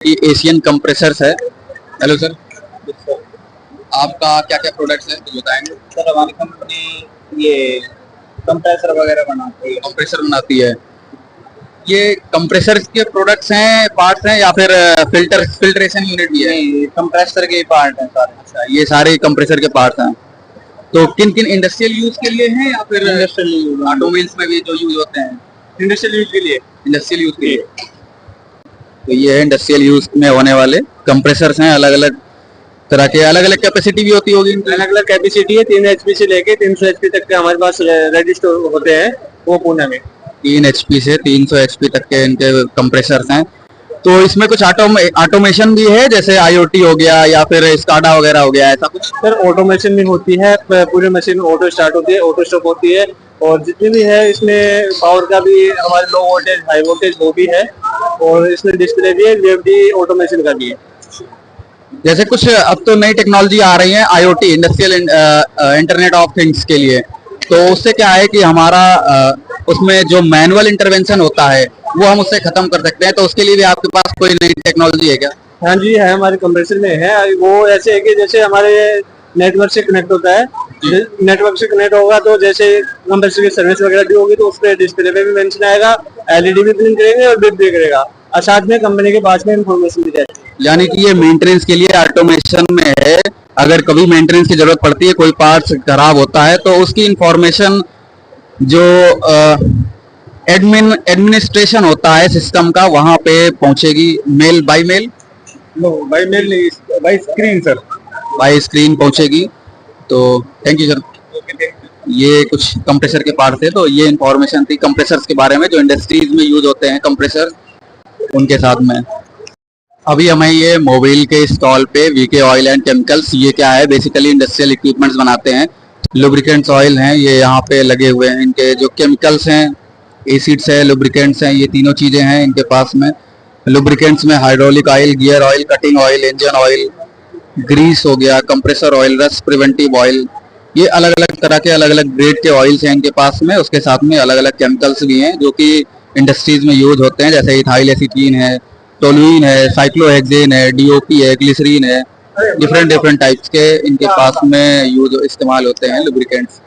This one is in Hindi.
कि एशियन कंप्रेसर्स है। हेलो सर, आपका क्या क्या प्रोडक्ट्स है तो बताएंगे। सर हमारी कंपनी ये कंप्रेसर वगैरह बनाती है। कंप्रेसर बनाती है। ये कंप्रेसर के प्रोडक्ट्स हैं, पार्ट्स हैं या फिर फिल्ट्रेशन यूनिट भी है? नहीं, कंप्रेसर के पार्ट हैं सारे। अच्छा, ये सारे कंप्रेसर के पार्ट्स हैं। तो किन किन इंडस्ट्रियल यूज के लिए हैं या फिर इंडस्ट्रियल यूज, ऑटोमोबाइल्स में भी जो यूज होते हैं? इंडस्ट्रियल यूज के लिए। इंडस्ट्रियल यूज के लिए। तो ये है इंडस्ट्रियल यूज में होने वाले कंप्रेसर्स हैं। अलग अलग तरह के, अलग अलग कैपेसिटी भी होती होगी। अलग अलग कैपेसिटी है, 3 HP से लेके 300 HP तक के हमारे पास रेडी स्टोर होते हैं, वो पुणे में। 3 HP से 300 HP तक के इनके कंप्रेसर्स हैं। तो इसमें कुछ ऑटोमेशन भी है, जैसे IoT हो गया या फिर स्काडा वगैरह हो गया, ऐसा कुछ? सर ऑटोमेशन भी होती है, पूरी मशीन ऑटो स्टार्ट होती है, ऑटो स्टॉप होती है, और जितनी भी है इसमें पावर का भी हमारे लो वोल्टेज हाई वोल्टेज वो भी है, और इसमें डिस्प्ले भी है, VFD ऑटोमेशन का भी है। जैसे कुछ अब तो नई टेक्नोलॉजी आ रही है IoT, industrial internet of things के लिए। तो उससे क्या है कि हमारा उसमें जो मैनुअल इंटरवेंशन होता है वो हम उससे खत्म कर सकते हैं। तो उसके लिए भी आपके पास कोई नई टेक्नोलॉजी है क्या? हाँ जी है, हमारे कंप्रेसर में है। वो ऐसे है कि जैसे हमारे नेटवर्क से कनेक्ट होता है, नेटवर्क से कनेक्ट होगा तो जैसे कंप्रेसर की सर्विस वगैरह भी होगी तो उस पर डिस्प्ले पे भी मेंशन आएगा, LED भी ब्लिंक करेंगे और बिप भी करेगा, और साथ में कंपनी के पास में इंफॉर्मेशन भी रहती है। यानी कि ये मेंटेनेंस के लिए ऑटोमेशन में है। अगर कभी मेंटेनेंस की जरूरत पड़ती है, कोई पार्ट्स खराब होता है, तो उसकी इंफॉर्मेशन जो एडमिनिस्ट्रेशन होता है सिस्टम का, वहां पे पहुंचेगी। Mail by mail? No, by mail नहीं, by screen sir. By screen पहुंचेगी। तो थैंक यू सर। ये कुछ कंप्रेसर के पार्ट थे, तो ये इंफॉर्मेशन थी कंप्रेसर्स के बारे में, जो इंडस्ट्रीज में यूज होते हैं कंप्रेसर, उनके साथ में। अभी हमें ये मोबिल के स्टॉल पे VK ऑयल एंड केमिकल्स, ये क्या है, बेसिकली इंडस्ट्रियल इक्विपमेंट्स बनाते हैं। लुब्रिकेंट्स ऑयल हैं, ये यहाँ पे लगे हुए हैं। इनके जो केमिकल्स हैं, एसिड्स है, लुब्रिकेंट्स हैं, ये तीनों चीजें हैं इनके पास में। लुब्रिकेंट्स में hydraulic oil, gear oil, cutting oil, engine oil, grease हो गया, compressor oil, rust preventive oil, ये अलग अलग तरह के अलग अलग ग्रेड के ऑयल्स हैं इनके पास में। उसके साथ में अलग अलग केमिकल्स भी हैं जो कि इंडस्ट्रीज में यूज होते हैं, जैसे इथाइल एसीटीन है, टोलुइन है, साइक्लोहेक्सेन है, DOP है, ग्लिसरीन है। डिफरेंट डिफरेंट टाइप्स के इनके पास में यूज इस्तेमाल होते हैं लुब्रिकेंट्स।